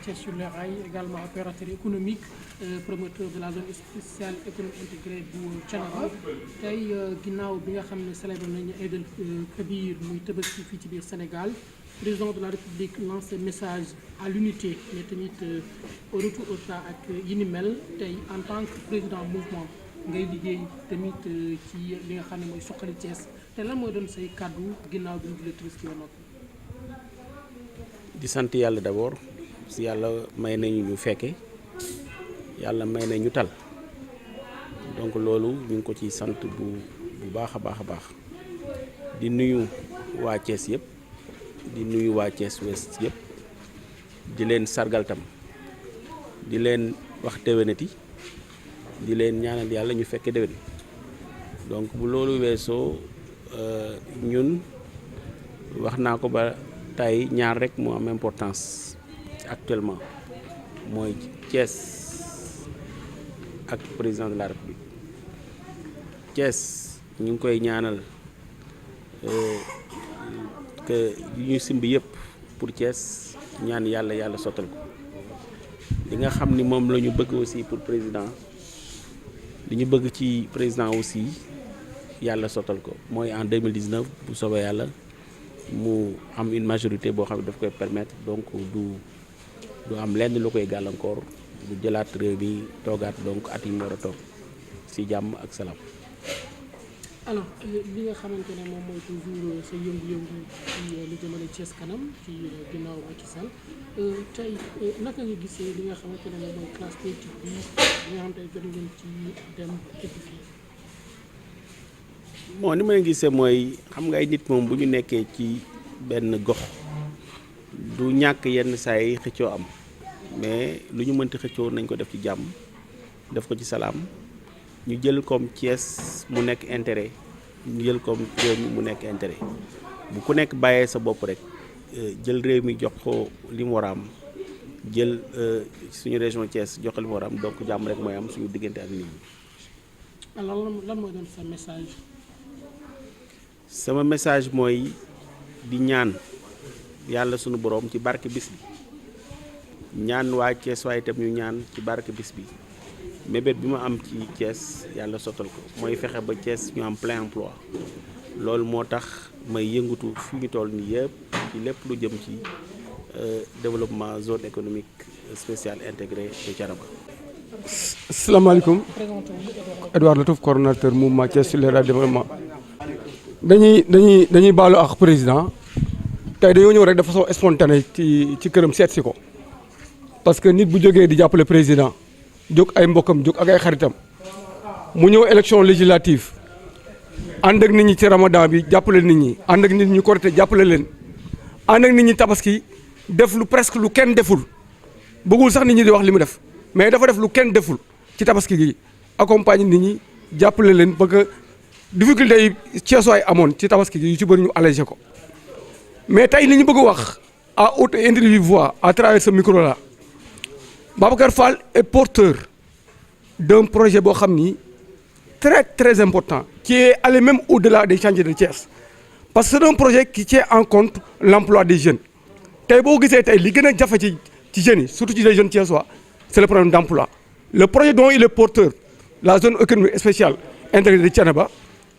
Thiès sur les rails, également opérateur économique, promoteur de la zone spéciale économique intégrée bu Thiénaba tey ginnaaw bi nga xam ne célébré nañu Aïd el-Kabir muy Tabaski fii ci biir Sénégal président de la République lancé message à l'unité mais tamit au retour au tas ak yi ni mel tey en tant que président mouvement ngay liggéey tamit ci li nga xam ne mooy suqali Thiès te lan mooy doon say kàddu ginnaaw bi ñu julee Tabaski ba noppi. di sant yàlla d'abord si yàlla may nañu ñu fekke yàlla may nañu tal donc loolu ñu ngi ko ci sant bu baax a baax a baax di nuyu waa Thiès yëpp di nuyu waa Thiès Ouest yëpp di leen sargal tam di leen wax déwénati di leen ñaanal yàlla ñu fekke déwén donc bu loolu weesoo ñun wax naa ko ba tey ñaar rek moo am importance actuellement mooy Thiès ak président de la République Thiès ñu ngi koy ñaanal que yu ñu simb yëpp pour Thiès ñaan yàlla sottal ko li nga xam ni moom la ñu bëgg aussi pour président li ñu bëgg ci président aussi yàlla sottal ko mooy en 2019 bu soobee yàlla mu am une majorité boo xam ne daf koy permettre donc du am lenn lu koy gàllankoor du jëlaat réew mi toogaat donc at yi mu war a toog ci jàmm ak salaam. alors li nga xamante ne moom mooy toujours sa yëngu-yëngu ci lu jëmale Thiès kanam ci ginnaaw Macky Sall tey naka nga gisee li nga xamante ne moom mooy classe politique bi nga xam te jot ngeen ci dem dëkk fii. bon ni ma leen gisee mooy xam nga ay nit moom bu ñu nekkee ci benn gox du ñàkk yenn saa yi xëccoo am mais lu ñu mënti xëccoo nañ ko def ci jàmm def ko ci salaam ñu jël comme Thiès mu nekk intérêt ñu jël comme réew mi mu nekk intérêt bu ku nekk bàyyee sa bopp rek jël réew mi jox ko li mu war a am jël suñu région Thiès jox ko li mu war a am donc jàmm rek mooy am suñu diggante ak nit ñi. alors lan mooy doon sa message. sama message mooy di ñaan yàlla sunu boroom ci barke bis bi ñaan waa Thiès waaye itam ñu ñaan ci barke bis bi mébét bi ma am ci Thiès yàlla sottal ko mooy fexe ba Thiès ñu am plein emploi loolu moo tax may yëngatu fi ñu toll nii yëpp ci lépp lu jëm ci développement zone économique spéciale intégrée de Thiénaba. asalaamaaleykum Edouard Latouf coordonnateur mouvement Thiès sur les rails de développement. dañuy baalu ak président tey dañoo ñëw rek de façon spontanée ci këram seet si ko parce que nit bu jógee di jàppale président jóg ay mbokkam jóg ak ay xaritam mu ñëw élection législative ànd ak nit ñi ci ramadan bi jàppale nit ñi ànd ak nit ñi korité jàppale leen ànd ak nit ñi tabaski def lu presque lu kenn deful bëggul sax nit ñi di wax li mu def mais dafa def lu kenn deful ci tabaski gi accompagne nit ñi jàppale leen parce que difficulté yi Thiessois amoon ci tabaski gi yu ci bëri ñu allégé ko mais tey li ñu bëgg a wax à haute et intelligible voix à travers ce micro là Babacar Fall est porteur d'un projet boo xam ni très très important qui est allé même au-delà des chantiers de Thiès parce que c'est un projet qui tient en compte l'emploi des jeunes tey boo gisee tey li gën a jafe ci jeunes yi surtout ci les jeunes Thiessois c'est le problème d'emploi le projet dont il est porteur la zone économique spéciale intégrée de Thiénaba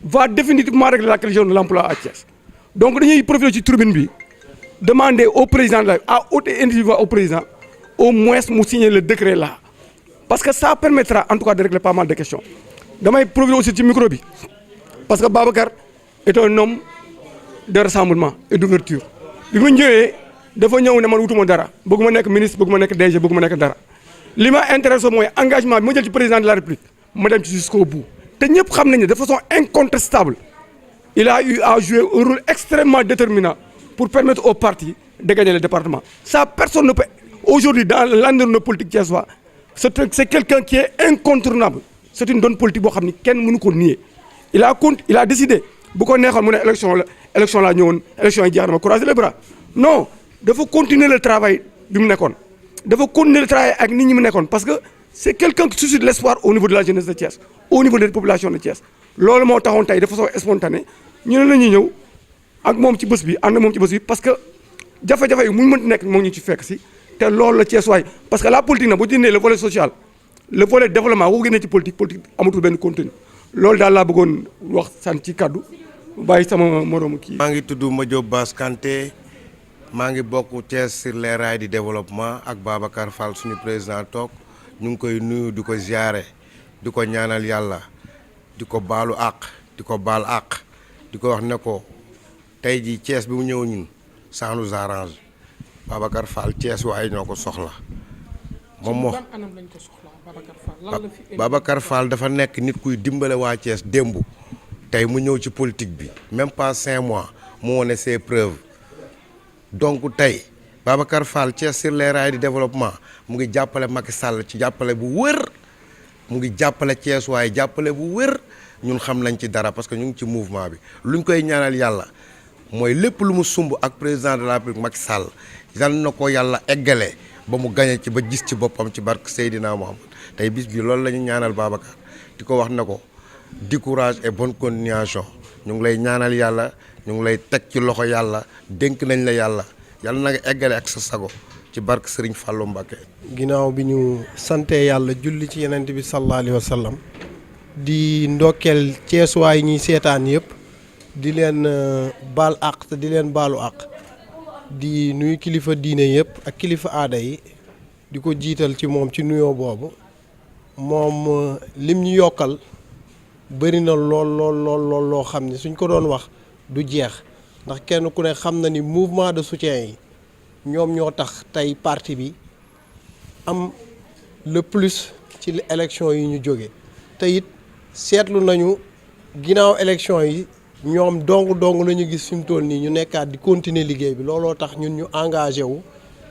va définitivement régler la question de l'emploi à Thiès donc dañuy profiter ci tribune bi demander au président à haute et intelligible voix au président au moins mu signer le décret là parce que ça permettra en tout cas de régler pas mal de questions damay profiter aussi ci micro bi parce que Babacar est un homme de rassemblement et d'ouverture bi ma ñëwee dafa ñëw ne man wutuma dara bëgguma nekk ministre bëgguma nekk DG bëgguma nekk dara li ma intéressé mooy engagement bi ma jël ci président de la République ma dem ci jusqu'au bout te ñëpp xam nañu de façon incontestable il a eu à jouer un rôle extrêmement déterminant pour permettre au parti de gagner le département ça personne ne peut aujourd'hui dans l'environnement politique thiessois c'est quelqu'un qui est incontournable c'est une donne politique boo xam ni kenn mënu ko nier il a décidé bu ko neexoon mu ne élection la ñëwoon élection yi jeex na ma croiser les bras non dafa continuer le travail bi mu nekkoon dafa continuer le travail ak nit ñi mu nekkoon parce que c'est quelqu'un qui suscite l'espoir au niveau de la jeunesse de Thiès au niveau des populations de Thiès loolu moo taxoon tey de façon spontanée ñu ne la ñuy ñëw ak moom ci bés bi ànd moom ci bés bi parce que jafe-jafe yi mu mënti nekk moo ñu ci fekk si te loolu la Thiès waay parce que la politique nag bu dindee le volet social le volet développement boo génnee ci politique amatul benn contenu loolu daal laa bëggoon wax sant ci kaddu bàyyi sama moromu kii. maa ngi tudd Madiop Bass Kanté maa ngi bokk Thiès sur les rails du développement ak Babacar Fall suñu président toog ñu ngi koy nuyu di ko ziare di ko ñaanal yàlla di ko baalu àq di ko baal àq di ko wax ne ko tey jii Thiès bi mu ñëw ñun ça nous arrange Babacar Fall Thiès waaye ñoo ko soxla moom moo Babacar Fall dafa nekk nit kuy dimbale waa Thiès démb tey mu ñëw ci politique bi même pas 5 mois mu wone ses preuves donc tey Babacar Fall Thiès sur les rails du développement mu ngi jàppale Macky Sall ci jàppale bu wër mu ngi jàppale Thiès waaye jàppale bu wër ñun xam nañ ci dara parce que ñu ngi ci mouvement bi luñ koy ñaanal yàlla mooy lépp lu mu sumb ak président de la République Macky Sall yal na ko yàlla eggale ba mu gañe ci ba gis ci boppam ci barke Seydina Mohamed tey bis bi loolu la ñu ñaanal Babacar di ko wax ne ko di courage et bonne continuation ñu ngi lay ñaanal yàlla ñu ngi lay teg ci loxo yàlla dénk nañ la yàlla yàlla na nga eggale ak sa sago ci barke Serigne Fallou Mbacké. ginnaaw bi ñu sante yàlla julli ci yenent bi sallallahu alayhi wa sallam di ndokkeel ceesuwaay yi ñuy seetaan yëpp di leen baal àq te di leen baalu àq di nuyu kilifa diine yëpp ak kilifa aada yi di ko jiital ci moom ci nuyoo boobu moom lim ñu yokkal bëri na lool loo xam ne suñ ko doon wax du jeex ndax kenn ku ne xam na ni mouvement de soutien yi ñoom ñoo tax tey parti bi am le plus ci élection yi ñu jóge te it seetlu nañu ginnaaw élection yi ñoom dong la ñu gis fi mu toll nii ñu nekkaat di continuer liggéey bi looloo tax ñun ñu engagé wu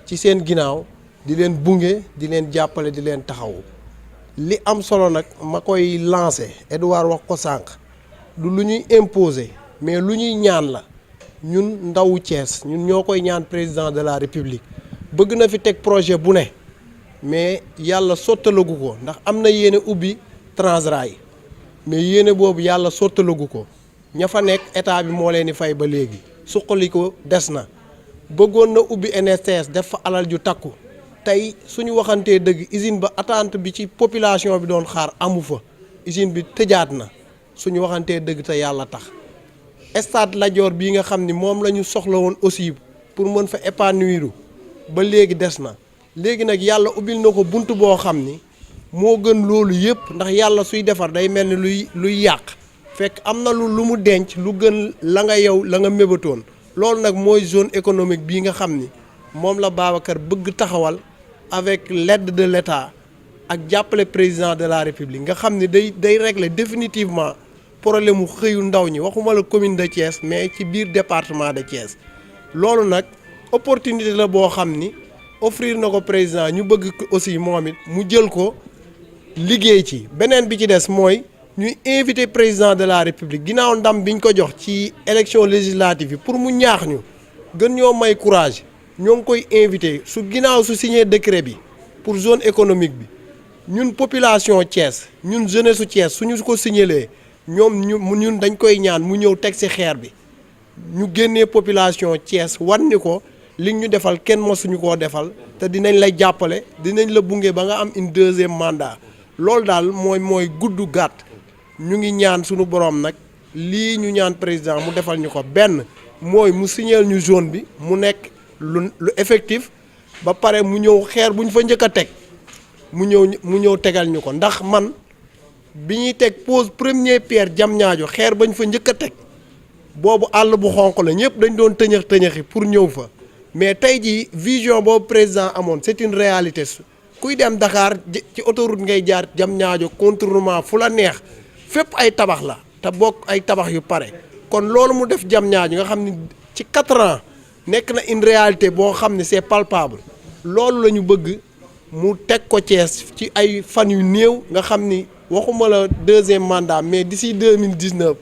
ci seen ginnaaw di leen bunge di leen jàppale di leen taxawu li am solo nag ma koy lancé Edouard wax ko sànq du lu ñuy imposer mais lu ñuy ñaan la ñun ndawu Thiès ñun ñoo koy ñaan président de la république bëgg na fi teg projet bu ne mais yàlla sottalagu ko ndax am na yéene ubbi Transrail mais yéene boobu yàlla sottalagu ko ña fa nekk état bi moo leen di fay ba léegi suqali ko des na bëggoon na ubbi NSTS def fa alal ju takku tey suñu waxantee dëgg usine ba attente bi ci population bi doon xaar amu fa usine bi tëjaat na suñu waxantee dëgg te yàlla tax stade Lat Dior bii nga xam ni moom la ñu soxla woon aussi pour mën fa épanouir ba léegi des na léegi nag yàlla ubbil na ko bunt boo xam ni moo gën loolu yëpp ndax yàlla suy defar day mel ni luy yàq fekk am na lu mu denc lu gën la nga mébatoon loolu nag mooy zone économique bii nga xam ni moom la Babacar bëgg taxawal avec l'aide de l'État ak jàppale président de la République nga xam ni day régler définitivement problème mu xëyu ndaw ñi waxuma la commune de Thiès mais ci biir département de Thiès loolu nag opportunité la boo xam ni offrir na ko président ñu bëgg aussi moom it mu jël ko liggéey ci beneen bi ci des mooy ñuy invité président de la République ginnaaw ndam biñ ko jox ci élection législative yi pour mu ñaax ñu gën ñoo may courage ñoo ngi koy invité su ginnaaw su signé décret bi pour zone économique bi ñun population Thiès ñun jeunesse su Thiès suñu ko signalee ñun dañ koy ñaan mu ñëw teg ci xeer bi ñu génnee population Thiès wan ni ko li ñu defal kenn mosuñu koo defal te dinañ la jàppale dinañ la bunge ba nga am une deuxième mandat loolu daal mooy gudd gàtt ñu ngi ñaan suñu borom nag lii ñu ñaan président mu defal ñu ko benn mooy mu signal ñu zone bi mu nekk lu effectif ba pare mu ñëw xeer bu ñu fa njëkk a teg mu ñëw tegal ñu ko ndax man bi ñuy teg pose première pierre Diamniadio xeer bañ fa njëkk a teg boobu àll bu xonq la ñëpp dañ doon tëñëxi pour ñëw fa mais tey jii vision boobu président amoon c'est une réalité kuy dem Dakar ci autoroute ngay jaar Diamniadio contournement fu la neex fépp ay tabax la te bokk ay tabax yu pare kon loolu mu def Diamniadio nga xam ni ci 4 ans nekk na une réalité boo xam ne c'est palpable loolu la ñu bëgg mu teg ko Thiès ci ay fan yu néew nga xam ni waxuma la deuxième mandat mais d'ici 2019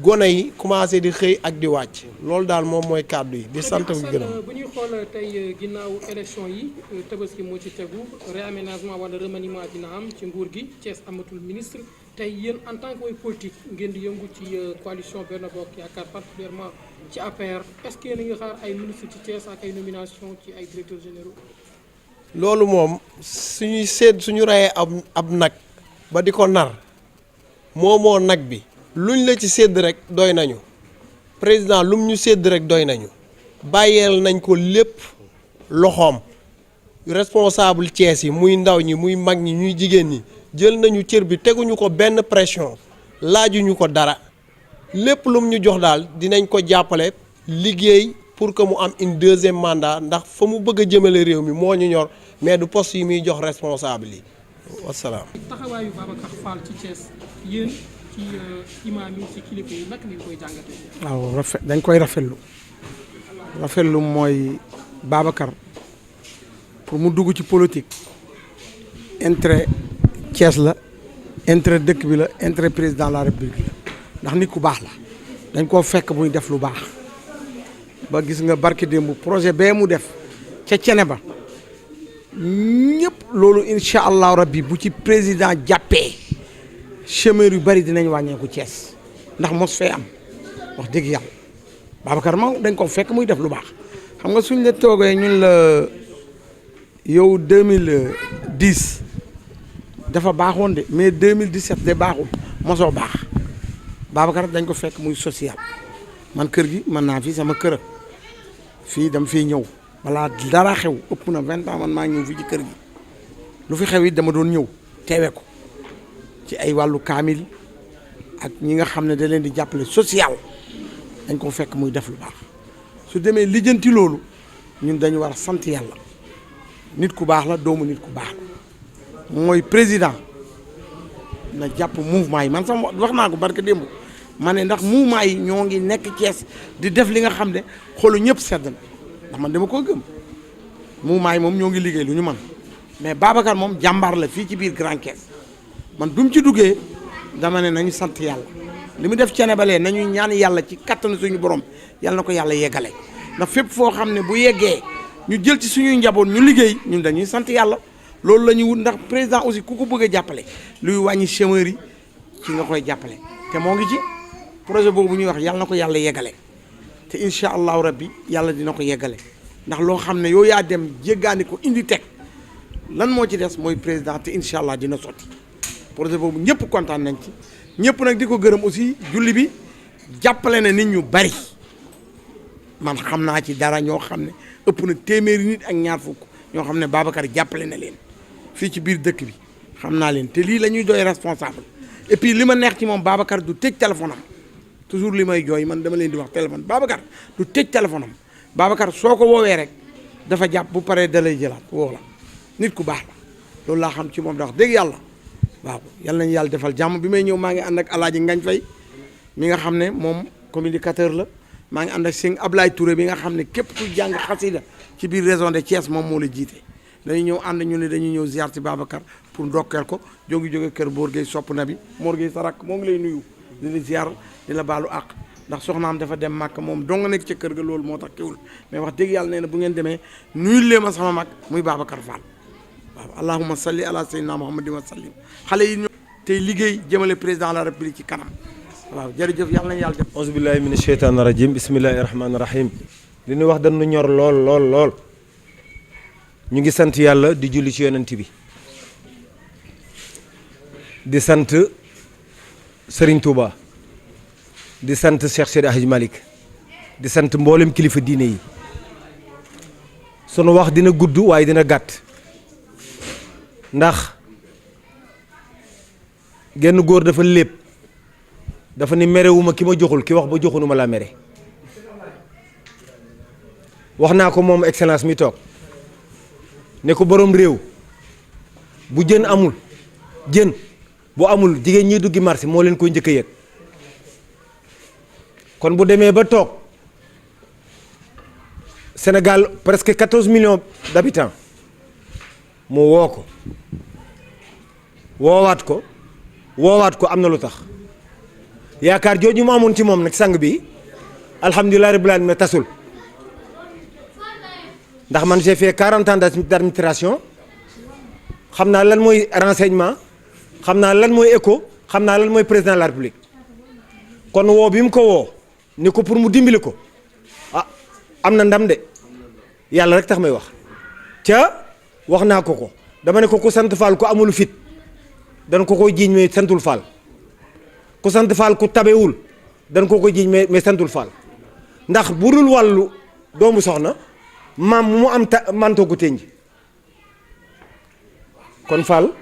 gone yi commencé di xëy ak di wàcc loolu daal moom mooy kàddu yi di sant bu gërëm. bu ñuy xool tey ginnaaw élection yi Tabaski moo ci tegu réaménagement wala remaniement dina am ci nguur gi Thiès amatul ministre tey yéen en tant que way politique ngeen di yëngu ci coalition Benno Bokk Yaakaar particulièrement ci APR est-ce que yéen a ngi xaar ay ministre ci Thiès ak ay nomination ci ay directeurs généraux. loolu moom suñu reyee ab nag ba di ko nar moomoo nag bi luñ la ci sédd rek doy nañu président lum ñu sédd rek doy nañu bàyyeel nañ ko lépp loxoom responsable Thiès yi muy ndaw ñi muy mag ñi ñuy jigéen ñi jël nañu cër bi teguñu ko benn pression laajuñu ko dara lépp lum ñu jox daal dinañ ko jàppale liggéey pour que mu am une deuxième mandat ndax fa mu bëgg a jëmale réew mi moo ñu ñor mais du poste yi muy jox responsable yi wasalaam. taxawaayu Babacar Fall ci Thiès yéen ci imaam yi ci kilifa yi naka ngeen koy jàngatee. waaw dañ koy rafetlu mooy Babacar pour mu dugg ci politique intérêt Thiès la intérêt dëkk bi la intérêt président de la république la ndax nit ku baax la dañ koo fekk muy def lu baax ba gis nga barki démb projet bee mu def ca cene ba ñëpp loolu incha allahu rabbi bu ci président jàppee chômeurs yu bari dinañ wàññeeku Thiès ndax mos fee am wax dëgg yàlla Babacar moom dañ ko fekk muy def lu baax xam nga suñ la toogee ñun la yow 2010 dafa baaxoon de mais 2017 de baaxul mosoo baax Babacar dañ ko fekk muy social man kër gi mën naa fi sama kër fii dama fiy ñëw balaa dara xew ëpp na 20 ans man maa ñëw fii ci kër gi lu fi xew it dama doon ñëw teewe ko ci ay wàllu kaamil ak ñi nga xam ne da leen di jàppale social dañ ko fekk muy def lu baax su demee lijjanti loolu ñun dañu war a sant yàlla nit ku baax la doomu nit ku baax la mooy président na jàpp mouvement yi man sax wax naa ko barke démb ma ne ndax mouvement yi ñoo ngi nekk Thiès di def li nga xam ne xolu ñëpp sedd na ndax man dama koo gëm mouvement yi moom ñoo ngi liggéey lu ñu mën mais Babacar moom jàmbaar la fii ci biir Grand Thiès man du mu ci duggee dama ne nañu sant yàlla li mu def cene balee nañuy ñaan yàlla ci kattanu suñu borom yàlla na ko yàlla yeggale ndax fépp foo xam ne bu yeggee ñu jël ci suñuy njaboot ñu liggéey ñun dañuy sant yàlla loolu la ñuy wut ndax président aussi ku ko bëgg a jàppale luy wàññi chômeurs yi ci nga koy jàppale te moo ngi ci projet boobu ñuy wax yàlla na ko yàlla yeggale te incha allahu rabbi yàlla dina ko yeggale ndax loo xam ne yow yaa dem jéggaani ko indi teg lan moo ci des mooy président te incha allah dina sotti projet boobu ñëpp kontaan nañ ci ñëpp nag di ko gërëm aussi julli bi jàppale na nit ñu bari man xam naa ci dara ñoo xam ne ëpp na téeméeri nit ak ñaar fukk ñoo xam ne Babacar jàppale na leen fii ci biir dëkk bi xam naa leen te lii la ñuy doy responsable et puis li ma neex ci moom Babacar du tëj téléphone am toujours li may jooy man dama leen di wax téléphone Babacar du tëj téléphone am Babacar soo ko woowee rek dafa jàpp bu paree da lay jëlaat woo la nit ku baax la loolu laa xam ci moom da wax dëgg yàlla waaw yal nañu yàlla defal jàmm bi may ñëw maa ngi ànd ak Alaaji Ngañ Fay mi nga xam ne moom communicateur la maa ngi ànd ak Sëñ Ablaye Touré bi nga xam ne képp ku jàng xasida ci biir région de Thiès moom moo la jiite dañuy ñëw ànd ñu ne dañuy ñëw ziar ci Babacar pour ndokkeel ko jóge kër Mor Gueye sopp na bi Mor Gueye sa rakk moo ngi lay nuyu di la ziar di la baalu àq ndax soxnaam dafa dem màkk moom dong nga nekk ca kër ga loolu moo tax kiwul mais wax dëgg yàlla nee na bu ngeen demee nuyu lee ma sama mag muy Babacar Fall waaw allahumma salli ala sayyidina muhammadin wa sallim xale yi ñoo tey liggéey jëmale président de la république ci kanam waaw jërëjëf yàlla nañu yàlla def auzu billahi mina sheytaani rajim bismillahi rahmaani rahim li ñuy wax dañu ñor lool ñu ngi sant yàlla di julli ci yonent bi di sant Serigne Touba di sant Cheikh Seydi Hadji Malick di sant mboolem kilifa diine yi sunu wax dina gudd waaye dina gàtt ndax genn góor dafa lépp dafa ni merewuma ki ma joxul ki wax ba joxunuma laa mere wax naa ko moom excellence mi toog ne ko borom réew bu jën amul jën bu amul jigéen ñi duggi marché moo leen koy njëkk a yëg kon bu demee ba toog Sénégal presque 14 millions d'habitants mu woo ko woowaat ko am na lu tax yaakaar jooju mu amoon ci moom nag sang bi alhamdulilah rabbil alamin tasul ndax man j'ai fait 40 ans d'administration xam naa lan mooy renseignement xam naa lan mooy écho xam naa lan mooy président de la république kon woo bi mu ko woo ni ko pour mu dimbali ko ah am na ndam de yàlla rek tax may wax ca wax naa ko dama ne ko ku sant Fall ku amul fit dan ko koy jiiñ mais santul Fall ku sant Fall ku tabewul dan ko koy jiiñ mais santul Fall ndax bu dul wàllu doomu soxna maam mu am mantoo ko tënj kon Fall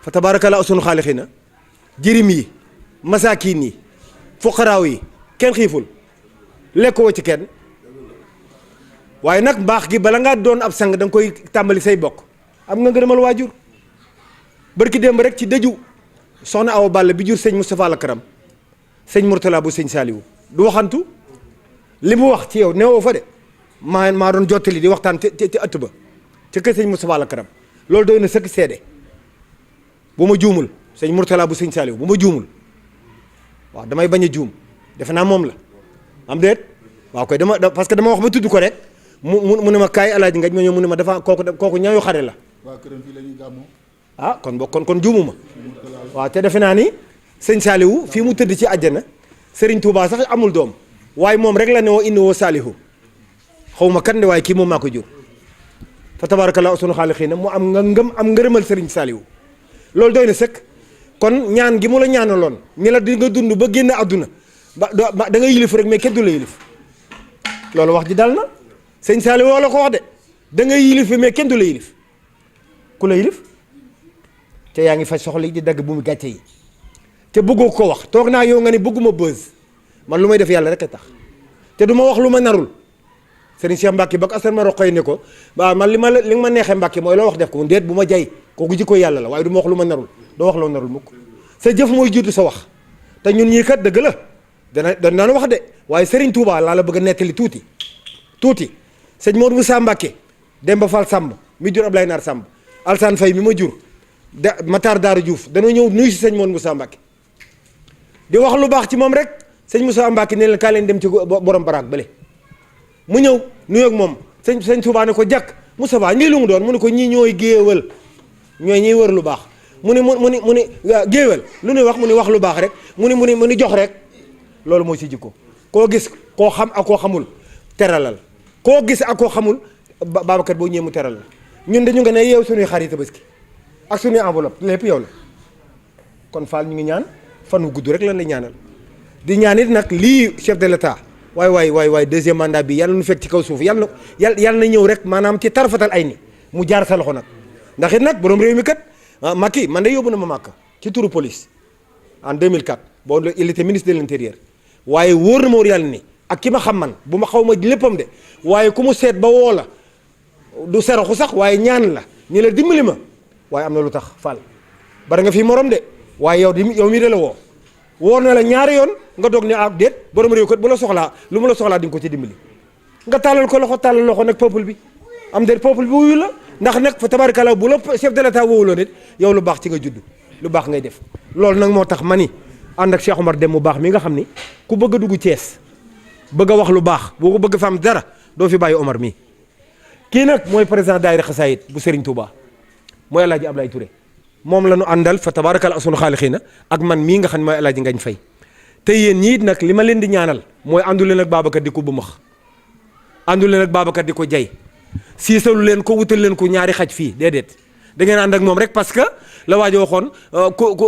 fa tabaarakallaa sunu xaalixina jirim yi masaakiin yi fuqaraaw yi kenn xiiful lekkoo ci kenn waaye nag mbaax gi bala ngaa doon ab sang da nga koy tàmbali say bokk am nga ngërëmal waajur barki démb rek ci dëju soxna Awa Balla bi jur sëñ Moustapha Lakaram sëñ Mourtala bu sëñ Saliou du waxantu li mu wax ci yow newoo fa de maa doon jottali di waxtaan ci ëtt ba ci kër sëñ Moustapha Lakaram loolu doy na sëkk seede bu ma juumul sëñ Mourtala bu sëñ Saliou bu ma juumul waaw damay bañ a juum defe naa moom la am déet waaw koy parce que dama wax ba tudd ko rek mu ne ma kaay alaaji ngañ ma ñëw mu ne ma dafa kooku ñaayu xare la waa këram fii la ñuy gàmmoo ah kon juumuma waaw te defe naa ni sëñ Saliou fii mu tëdd ci àjjana Serigne Touba sax amul doom waaye moom rek la ne woo indi woo Saliou xaw ma kan de waaye kii moom maa ko jur fa tabaarakallaa sunu xaalixiina mu am am ngërëmal Serigne Saliou loolu doy na sëkk kon ñaan gi mu la ñaanaloon ni la di nga dund ba génn àdduna da nga yilif rek mais kenn du la yilif loolu wax ji dal na sëñ Saliou woo la ko wax de da nga yilif mais kenn du la yilif ku la yilif te yaa ngi faj soxla yi di dagg bu mu gàcce yi te bëggoo ko wax toog naa yow nga ne bëgguma buzz man lu may def yàlla rek a tax te du ma wax lu ma narul Serigne Cheikh Mbacke ba asal ma roqoy ne ko waaw man li ma neexee Mbacke mooy loo wax def ko mu déet bu ma jay kooku jikko yàlla la waaye du ma wax lu ma narul doo wax loo narul mukk sa jëf mooy jiitu sa wax te ñun ñii kat dëgg la dana wax de waaye Serigne Touba laa la bëgg a nettali tuuti sëñ Modou Moussa Mbacke Demba Fall Samb mi jur Ablaye Nar Samb Alsane Faye mi ma jur Matar Daara Diouf danoo ñëw nuyu si sëñ Modou Moussa Mbacke di wax lu baax ci moom rek sëñ Moussa Mbacke ne leen kaa leen dem ci borom baraag bële mu ñëw nuyu ak moom sëñ Touba ne ko jàkk Moustapha lii lu mu doon mu ne ko ñii ñooy géewal ñooy ñiy wër lu baax mu ni géewal lu ñuy wax mu ni wax lu baax rek mu ni jox rek loolu mooy si jikko koo gis koo xam ak koo xamul teralal koo gis ak koo xamul Babacar boo ñëwee mu teral la ñun dañu nga ne yow suñuy xarit Tabaski ak suñuy enveloppe lépp yow la kon Fall ñu ngi ñaan fan wu gudd rek lan la ñaanal di ñaan it nag lii chef de l'état waay deuxième mandat bi yàlla nu fekk ci kaw suuf yàlla na ñëw rek maanaam ci tarfatal ay ni mu jaar sa loxo nag ndax it nag borom réew mi kat Macky man de yóbbu na ma Makka ci turu police en 2004 boo il était ministre de l'intérieur waaye wóor na ma wóor yàlla ni ak ki ma xam man bu ma xaw ma léppam de waaye ku mu seet ba woo la du seraxu sax waaye ñaan la ñu la dimbali ma waaye am na lu tax Fall bari nga fii morom de waaye yow mii de la woo na la ñaari yoon nga doog ne déet borom réew kat bu la soxlaa lu mu la soxlaa di nga ko ci dimbali nga tàllal ko loxo nag peuple bi am déet peuple bi wuyu la ndax nag fa tabarkalla bu la chef de l'état woowuloo nit yow lu baax ci nga judd lu baax ngay def loolu nag moo tax ma ni ànd ak Cheikh Omar Dem mu baax mi nga xam ni ku bëgg a dugg Thiès bëgg a wax lu baax boo ko bëgg fa am dara doo fi bàyyi Omar mii kii nag mooy président daayira xasaayit bu Serigne Touba mooy El Hadj Ablaye Touré moom la ñu àndal fa tabarakal sunu xaalixiina ak man mii nga xam ne mooy El Hadj Ngañ Fay te yéen ñii nag li ma leen di ñaanal mooy àndu leen ak Babacar di ko bu max àndu leen ak Babacar di ko jay siisalu leen ko wutal leen ko ñaari xaj fii déedéet da ngeen ànd ak moom rek parce que la waajo waxoon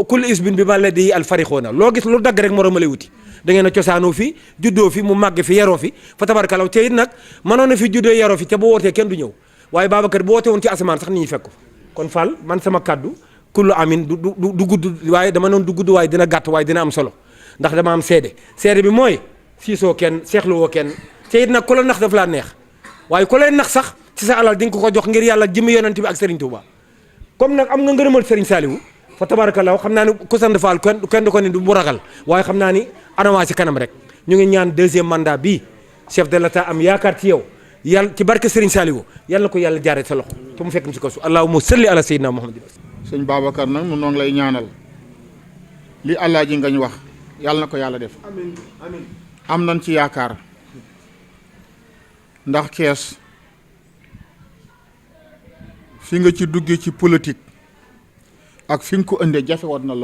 kul isbin bi ma la di al farixoona loo gis lu dagg rek moroom lay wuti da ngeen a cosaanoo fi juddoo fi mu màgg fi yaroo fi fa tabarakalaw te it nag mënoon na fi juddoo yaroo fi te bu wootee kenn du ñëw waaye Babacar bu wootee woon ci asamaan sax nit ñi fekk ko kon Fall man sama kaddu kullu amin du gudd waaye dama noon du gudd waaye dina gàtt waaye dina am solo ndax dama am seede bi mooy siisoo kenn seexluwoo kenn te it nag ku la nax daf laa neex waaye ku lay nax sax ci sa alal di nga ko jox ngir yàlla jëmi yonent bi ak Serigne Touba comme nag am nga ngërëmal Serigne Saliou fa tabarakallah xam naa ni ku sant Fall kenn du ko ni du bu ragal waaye xam naa ni anawaa ci kanam rek ñu ngi ñaan deuxième mandat bii chef de l'état am yaakaar ci yow yàlla ci barke Serigne Saliou yàlla na ko yàlla jaaree sa loxo te mu fekk mu si kaw su allahumma salli ala sayyidina Muhammad sëñ Babacar nag nu noo ngi lay ñaanal li Alaaji Ngañ wax yàlla na ko yàlla def amiin am nañ ci yaakaar ndax Kees fi nga ci duggee ci politique ak fi nga ko indee jafe woon na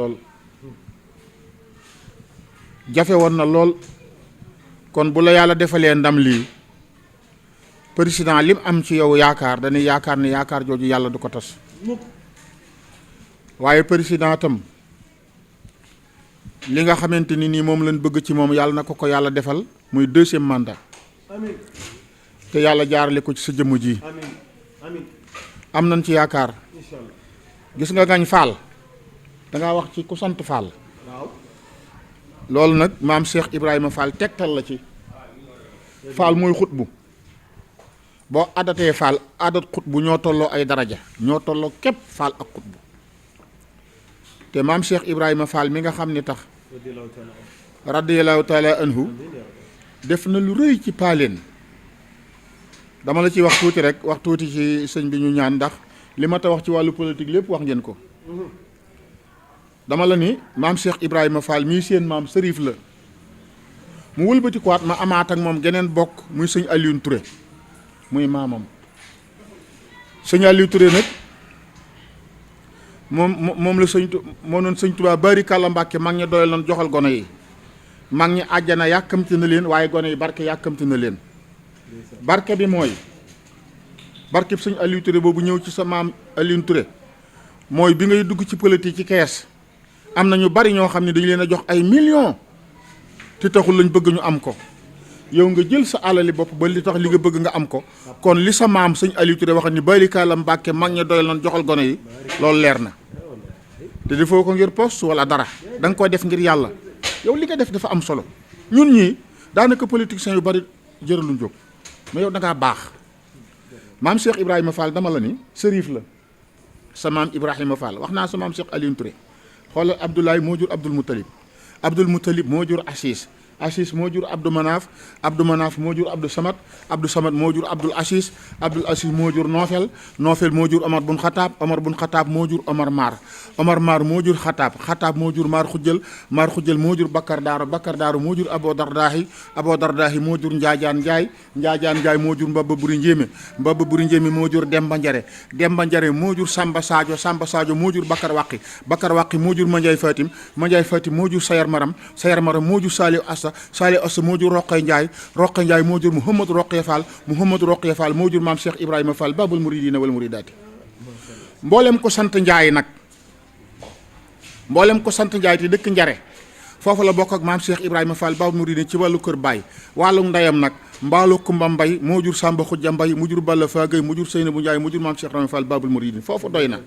lool kon bu la yàlla defalee ndam lii président lim am ci yow yaakaar dañuy yaakaar ne yaakaar jooju yàlla du ko tas waaye président tam li nga xamante ni nii moom lañ bëgg ci moom yàlla na ko yàlla defal muy 2e mandat te yàlla jaarale ko ci sa jëmm ji am nañ ci yaakaar gis nga gañ Fall dangaa wax ci ku sant Fall loolu nag maam Cheikh Ibrahima Fall tegtal la ci Fall mooy xutbu boo adatee Fall adat xutbu ñoo tolloo ay daraja ñoo tolloo képp Fall ak xutbu te maam Cheikh Ibrahima Fall mi nga xam ni tax radiyallahu taala anhu def na lu rëy ci paaleen dama la ci wax tuuti rek wax tuuti ci sëñ bi ñu ñaan ndax li ma ta wax ci wàllu politique lépp wax ngeen ko dama la ni maam Cheikh Ibrahima Fall mii seen maam sërif la mu wëlbati ko waat ma amaat ak moom geneen bokk muy sëñ Alioune Touré muy maamam sëñ Aliou Touré nag moom la moo noon sëñ Tuubaa bari kàlla Mbàkke mag ñi doyal noonu joxal gone yi mag ñi àjjana yàkkamti na leen waaye gone yi barke yàkkamti na leen barke bi mooy barke bi sëñ Aliou Touré boobu ñëw ci sa maam Alioune Touré mooy bi ngay dugg ci politique ci kees am na ñu bari ñoo xam ne dañu leen a jox ay millions te taxul lañ bëgg ñu am ko yow nga jël sa alali bopp ba li tax li nga bëgg nga am ko kon li sa maam sëñ Aliou Touré wax ni bari kàlla Mbàkke mag ñi doyal noonu joxal gone yi loolu leer na te defoo ko ngir poste wala dara da nga koy def ngir yàlla yow li nga def dafa am solo ñun ñii daanaka politiciens yu bari jëraluñ jóg mais yow da ngaa baax maam Cheikh Ibrahima Fall dama la ni sërif la sa maam Ibrahima Fall wax naa sa maam Cheikh Alioune Touré xoolal Abdoulaye moo jur Abdoul Moutalib moo jur Assis moo jur Abdou Manaf moo jur Abdou Samad moo jur Abdoul Assis moo jur Noofel moo jur Omar bun Xataab moo jur Omar Mar moo jur Xataab moo jur Mar Xujjal moo jur Bakar Daaro moo jur Abo Dardahi moo jur Njaajaan Njaay moo jur Mbaba Buri Njéeme moo jur Demba Njare moo jur Samba Sadio moo jur Bakar Waqi moo jur Mandiaye Fatim moo jur Sayar Maram moo jur Saliou Assa moo jur Roqe Ndiaye moo jur Mouhamadou Roqe Fall moo jur maam Cheikh Ibrahima Fall babul muridina wal muridaati mboolem ko sant Ndiaye te dëkk Njare foofu la bokk ak maam Cheikh Ibrahima Fall babul muridina ci wàllu kër baay wàllu ndeyam nag mbaalu Kumba Mbay moo jur Samba Xujja Mbay mu jur Balla Fagay mu jur Seynabou Ndiaye mu jur maam Cheikh Ibrahima Fall babul muridina foofu doy na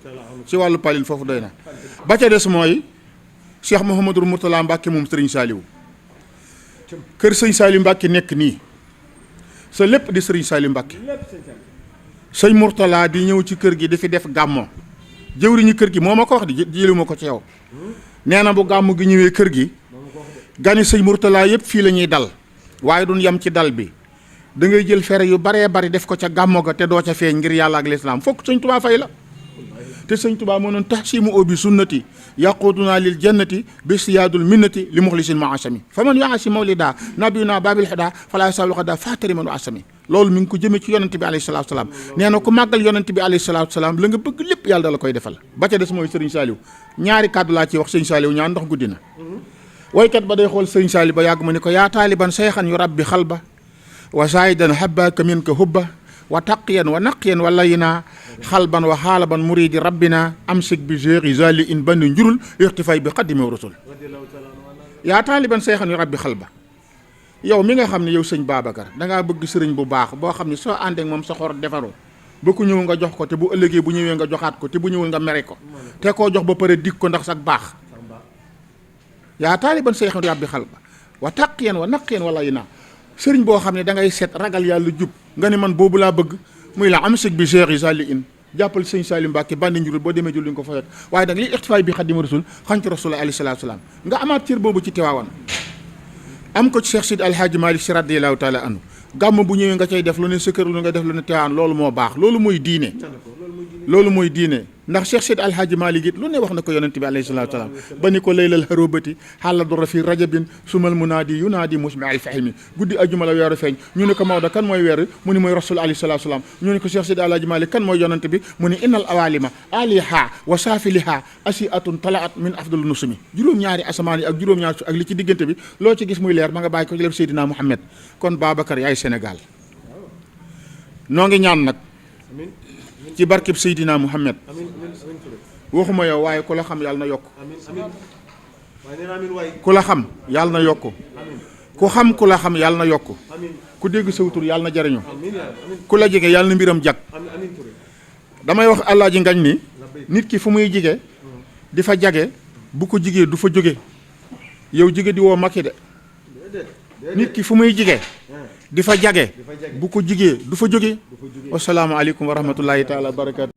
ci wàllu palin foofu doy na ba ca des mooy Cheikh Mouhamadou Mourtala Mbacke moom Serigne Saliou kër sëñ Saliou Mbacke nekk nii sa lépp di Serigne Saliou Mbacke sëñ Mourtala di ñëw ci kër gi di fi def gàmmo jëwriñu kër gi moo ma ko wax di jëluma ko ci yow nee na bu gàmmu gi ñëwee kër gi gani sëñ Mourtala yëpp fii la ñuy dal waaye duñ yem ci dal bi da ngay jël fere yu baree bari def ko ca gàmmo ga te doo ca feeñ ngir yàlla ak lislaam fokk sëñ Tuubaa fay la te sëñ Tuubaa moo noon tahsimu obi sunnati yaquduna lil jannati bi siyaadul minnati li muxlisin maasami fa man yaasi mawlida nabiyuna babil hada fala yasalu xada fatari man asami loolu mi ngi ko jëmee ci yonente bi alayhi salaatu salaam nee na ku màggal yonente bi alayhi salaatu salaam la nga bëgg lépp yàlla da la koy defal ba ca des mooy sëriñ Saliou ñaari kàddu laa ci wax sëñ Saliou ñaan ndax guddi na waykat ba day xool sëriñ Saliou ba yàgg ma ni ko yaa taaliban sayxan yu rabbi xalba wa zaidan habbaka min ka hubba wa taqiyan wa naqiyan wa layina xalban wa xaalaban muridi rabbina amsik bi géri zali in bandi njurul irtifay bi xaddimi rasul yaa taaliban sayxan yu rabbi xalba yow mi nga xam ne yow sëñ Babacar dangaa bëgg sëriñ bu baax boo xam ne soo àndeek moom sa xor defaru ba ku ñëw nga jox ko te bu ëllëgee bu ñëwee nga joxaat ko te bu ñëwul nga mere ko te koo jox ba pare dik ko ndax sax baax yaa taaliban sayxan yu rabbi xalba wa taqiyan wa naqiyan wa layina sëriñ boo xam ne da ngay seet ragal yàlla jub nga ne man boobu laa bëgg muy la amsik bi géri zali in jàppal sëñ Saliou Mbacke bandi njurul boo demee jul duñ ko fa fekk waaye nag li ixtifaay bi xaddima rasul xañ ci rasul alayhi salaatu salaam nga amaat cër boobu ci Tiwaawan am ko ci Cheikh Sidi Alhaaji Malick Si radiyallahu taala anhu gàmm bu ñëwee nga cay def lu ne sa kër lu nga def lu ne Tiwaawan loolu moo baax loolu mooy diine ndax Cheikh Sidi Alhaaji Malick it lu ne wax na ko yonente bi alayhi salaatu salaam ba ni ko laylal harobati xaala dora fi rajabin sumal munaadi yunaadi musmi al fahimi guddi ajuma la weeru feeñ ñu ne ko Maodo kan mooy weer mu ni mooy rasul alayhi salaatu salaam ñu ne ko Cheikh Sidi Alhaaji Malick kan mooy yonente bi mu ni innal awalima aliha wa saafiliha asiatun talaat min afdal nusumi juróom-ñaari asamaan yi ak juróom-ñaari ak li ci diggante bi loo ci gis muy leer ma nga bàyyi ko ci lépp Seydina Mouhamed kon Babacar yaay Sénégal noo ngi ñaan nag ci barkeb Seydina Muhammad waxuma yow waaye ku la xam yàlla na yokk ku la xam yàlla na yokk ku xam ku la xam yàlla na yokk ku dégg sawtur yàlla na jariñu ku la jege yàlla na mbiram jag damay wax Alaaji Ngañ ni nit ki fu muy jige di fa jage bu ko jigee du fa jóge yow jige di woo Macky de nit ki fu muy jige di fa jage bu ko jigee du fa jóge wassalaamu aleykum wa rahmatullahi taala wa barakaatu